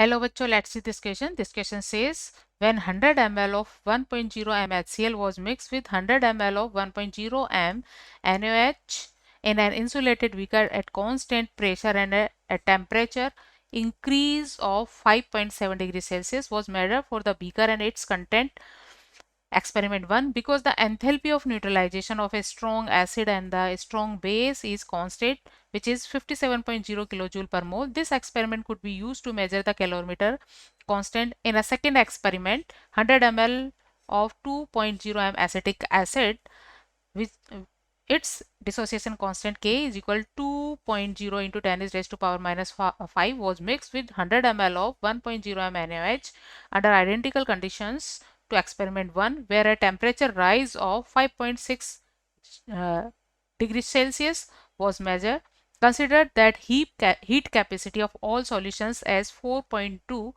Hello bachcho, let's see this question. This question says when 100 ml of 1.0 m HCl was mixed with 100 ml of 1.0 m NaOH in an insulated beaker at constant pressure and a temperature increase of 5.7 degrees Celsius was measured for the beaker and its content. Experiment 1, because the enthalpy of neutralization of a strong acid and the strong base is constant, which is 57.0 kilojoule per mole, this experiment could be used to measure the calorimeter constant. In a second experiment, 100 ml of 2.0 m acetic acid, which its dissociation constant K is equal to 2.0 into 10 is raised to power minus 5 was mixed with 100 ml of 1.0 m NaOH under identical conditions to experiment 1, where a temperature rise of 5.6 degrees Celsius was measured. Consider that heat capacity of all solutions as 4.2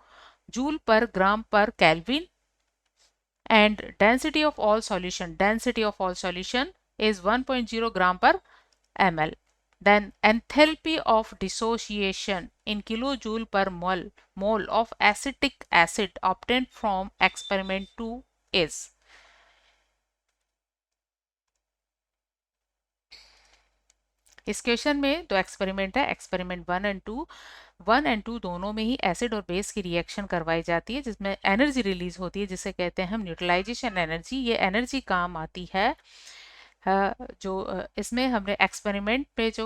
joule per gram per Kelvin and density of all solution is 1.0 gram per ml. Then enthalpy of dissociation in kilojoule per mole of acetic acid obtained from experiment 2 is. इस question में दो experiment है, experiment 1 and 2 दोनों में ही acid और base की reaction करवाई जाती है जिसमें एनर्जी रिलीज होती है जिसे कहते हैं हम न्यूट्रलाइजेशन एनर्जी। ये एनर्जी काम आती है जो इसमें हमने एक्सपेरिमेंट पे जो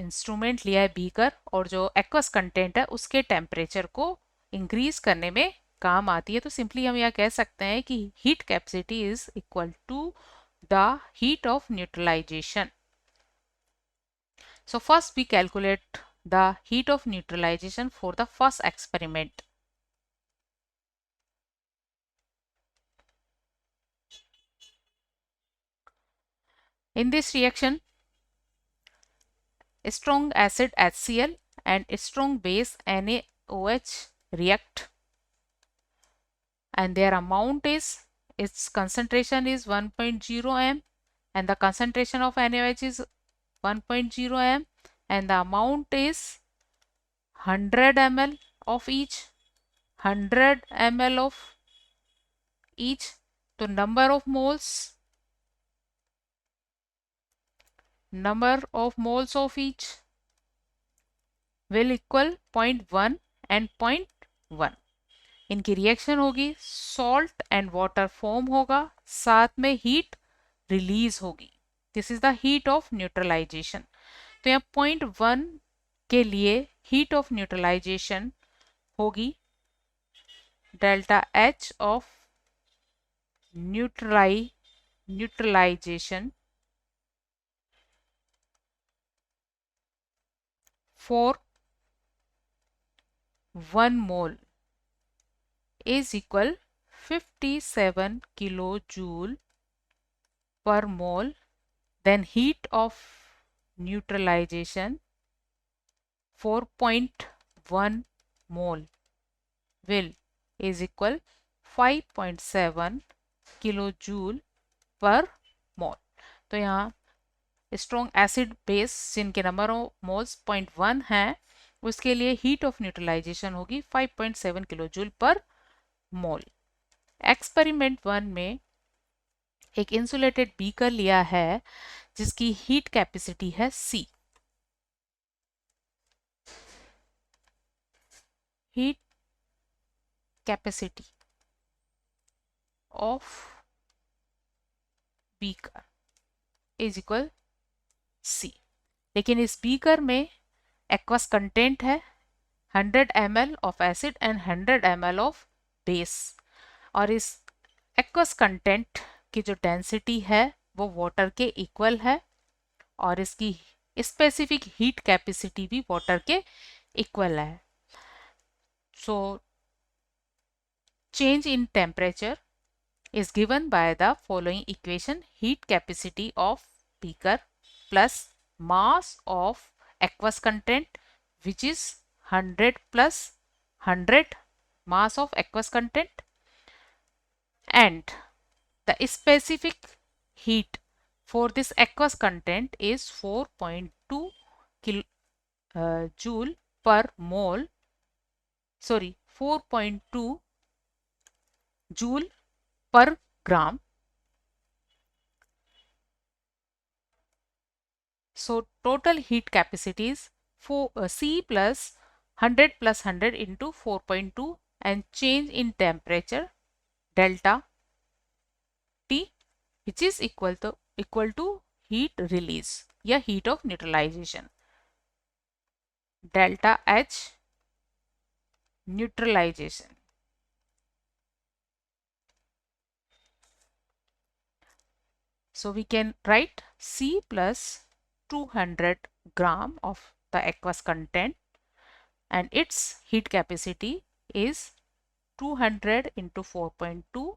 इंस्ट्रूमेंट लिया है बीकर और जो एक्वस कंटेंट है उसके टेम्परेचर को इंक्रीज करने में काम आती है। तो सिंपली हम यह कह सकते हैं कि heat capacity is equal to the heat of neutralization. So first we calculate the heat of neutralization for the first experiment. In this reaction, a strong acid HCl and a strong base NaOH react, and their amount is, its concentration is 1.0 m and the concentration of NaOH is 1.0 m and the amount is 100 ml of each, 100 ml of each. So number of moles of each will equal 0.1 and 0.1. इनकी reaction होगी, salt and water form होगा, साथ में heat release होगी। This is the heat of neutralization. तो यहाँ 0.1 के लिए हीट ऑफ न्यूट्रलाइजेशन होगी delta H of neutralization for 1 mole is equal 57 kilojoule per mole. Then heat of neutralization for 0.1 mole will is equal 5.7 kilojoule per mole. तो यहाँ strong acid base जिनके number of moles 0.1 है उसके लिए heat of neutralization होगी 5.7 kilojoule पर मोल। Experiment 1 में एक इंसुलेटेड बीकर लिया है जिसकी हीट कैपेसिटी है C। Heat capacity of beaker is equal C। लेकिन इस बीकर में एक्वस कंटेंट है 100 ml of acid and 100 ml of base और इस एक्वस कंटेंट की जो डेंसिटी है वो वाटर के इक्वल है और इसकी स्पेसिफिक हीट कैपेसिटी भी वाटर के इक्वल है। So change in temperature is given by the following equation: heat capacity of beaker plus mass of aqueous content, which is 100 plus 100 mass of aqueous content, and the specific heat for this aqueous content is 4.2 joule per mole. 4.2 joule per gram. So total heat capacity is C plus 100 plus 100 into 4.2 and change in temperature delta T, which is equal to heat release या heat of neutralization. Delta H neutralization. So we can write C plus 200 gram of the aqueous content and its heat capacity is 200 into 4.2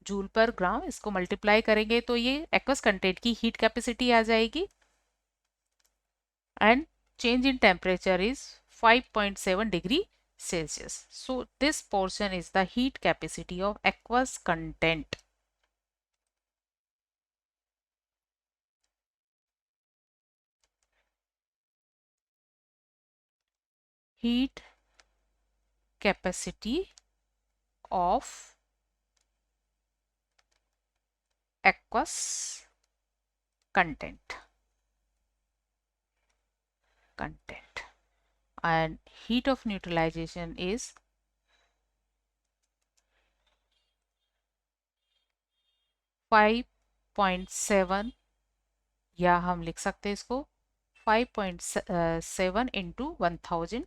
joule पर ग्राम. इसको multiply करेंगे तो ये aqueous content की heat capacity आ जाएगी and change in temperature is 5.7 degree Celsius. So this portion is the heat capacity of aqueous content. Heat capacity of aqueous content and heat of neutralization is 5.7 या हम लिख सकते हैं इसको 5.7 into 1000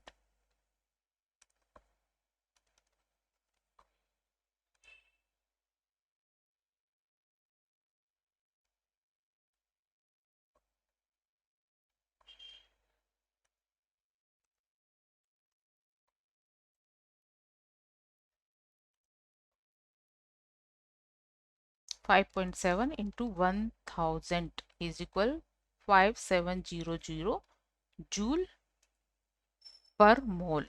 5.7 into 1000 is equal 5700 joule per mole.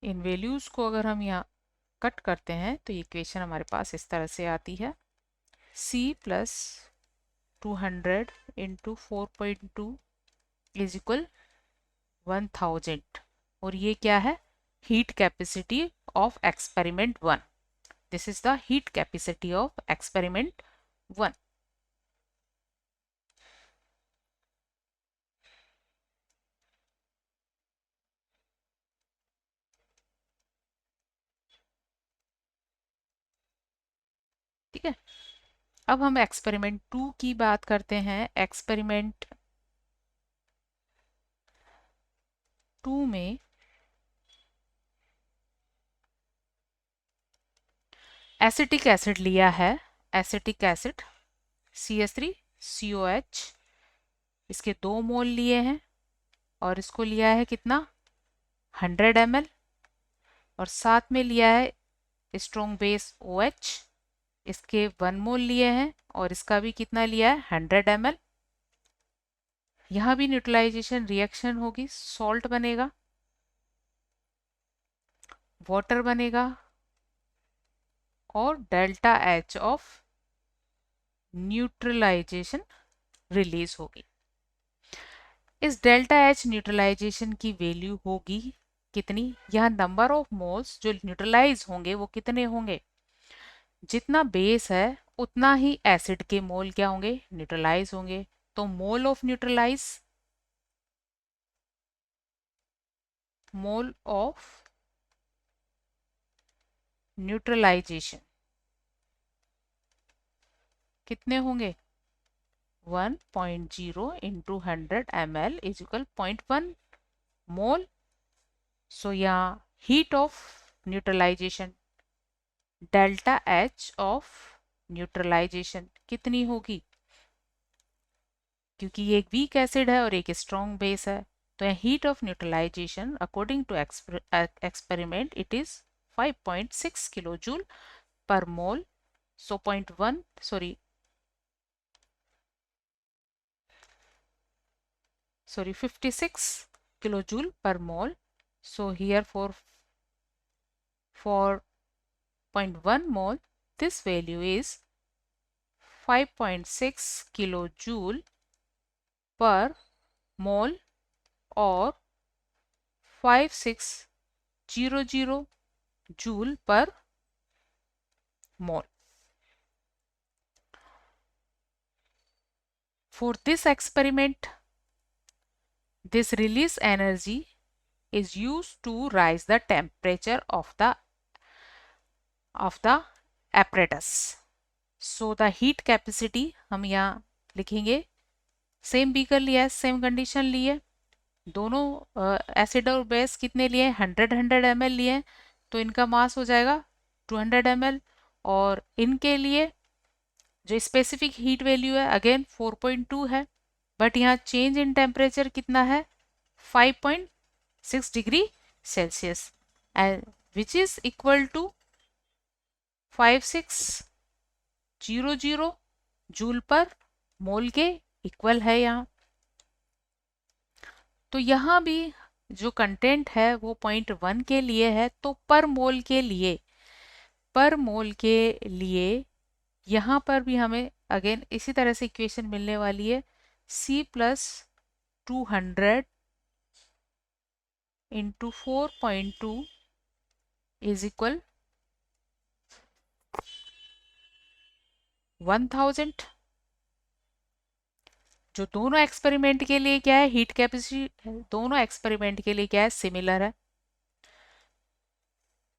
In values को अगर हम यहाँ कट करते हैं तो इक्वेशन हमारे पास इस तरह से आती है C plus 200 into 4.2 is equal 1000 और ये क्या है heat capacity of experiment 1. This is the heat capacity of experiment 1. ठीक है, अब हम एक्सपेरिमेंट 2 की बात करते हैं. एक्सपेरिमेंट 2 में एसिटिक एसिड लिया है. एसिटिक एसिड CH3COH इसके 2 मोल लिए हैं और इसको लिया है कितना 100 ml और साथ में लिया है स्ट्रॉन्ग बेस OH इसके 1 मोल लिए हैं और इसका भी कितना लिया है 100 ml. यहाँ भी न्यूट्रलाइजेशन रिएक्शन होगी, सॉल्ट बनेगा, वाटर बनेगा और delta H of neutralization release होगी. इस डेल्टा H न्यूट्रलाइजेशन की वैल्यू होगी कितनी, यहाँ नंबर ऑफ मोल्स जो न्यूट्रलाइज होंगे वो कितने होंगे, जितना बेस है उतना ही एसिड के मोल क्या होंगे न्यूट्रलाइज होंगे. तो मोल ऑफ न्यूट्रलाइजेशन कितने होंगे 1.0 into 100 ml is equal 0.1 mole. So यहाँ heat of neutralization delta H of neutralization कितनी होगी, क्योंकि ये एक वीक एसिड है और एक स्ट्रॉन्ग बेस है. तो heat of neutralization according to experiment it is 5.6 kilo joule per mole. So 56 kilojoule per mole. So here for 0.1 mole this value is 5.6 kilojoule per mole or 5600 joule per mole. For this experiment, this release energy is used to rise the temperature of the apparatus. So the heat capacity हम यहाँ लिखेंगे, same beaker लिया है, same condition ली है, दोनों acid और base कितने लिए हैं, 100 ml लिए हैं, तो इनका मास हो जाएगा 200 ml। और इनके लिए जो स्पेसिफिक हीट वैल्यू है अगेन 4.2 है, बट यहाँ चेंज इन टेम्परेचर कितना है 5.6 degree Celsius, and which is equal to 5600 joule per mole के इक्वल है यहाँ। तो यहाँ भी जो कंटेंट है वो 0.1 के लिए है, तो पर मोल के लिए यहाँ पर भी हमें अगेन इसी तरह से इक्वेशन मिलने वाली है, C plus 200 into 4.2 is equal 1000। जो दोनों एक्सपेरिमेंट के लिए क्या है, हीट कैपेसिटी दोनों एक्सपेरिमेंट के लिए क्या है, सिमिलर है।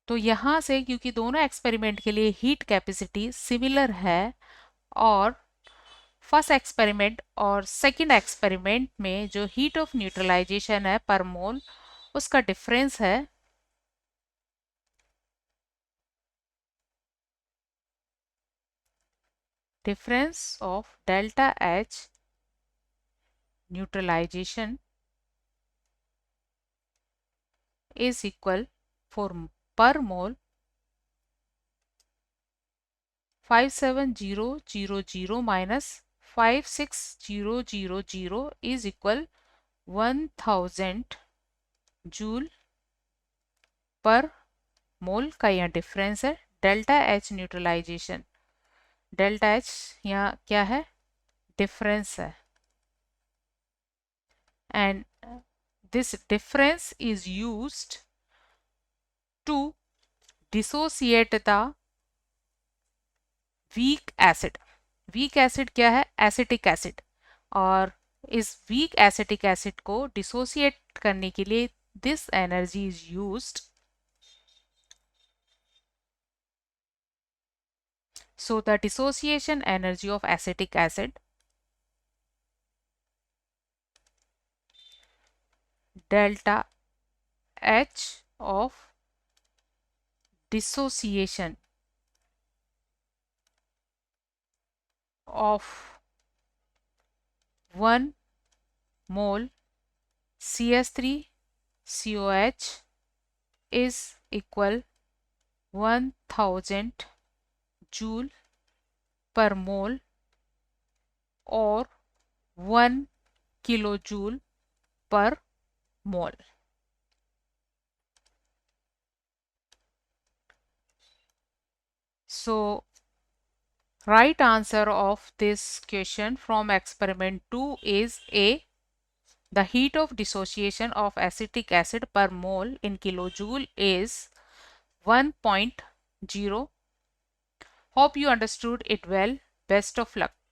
तो यहां से क्योंकि दोनों एक्सपेरिमेंट के लिए हीट कैपेसिटी सिमिलर है, और फर्स्ट एक्सपेरिमेंट और सेकंड एक्सपेरिमेंट में जो हीट ऑफ न्यूट्रलाइजेशन है पर मोल, उसका डिफरेंस है difference of delta H neutralization is equal for per mole 57000 minus 56000 is equal 1000 joule per mole का यहाँ डिफरेंस है। Delta H neutralization, delta H यहाँ क्या है, डिफरेंस है, and this difference is used to dissociate the weak acid. weak acid क्या है, acetic acid, और इस weak acetic acid को dissociate करने के लिए this energy is used. So the dissociation energy of acetic acid, delta H of dissociation of 1 mole CS3COH is equal 1000 joule per mole or 1 kilojoule per mole. So right answer of this question from experiment 2 is A. The heat of dissociation of acetic acid per mole in kilojoule is 1.0. Hope you understood it well. Best of luck.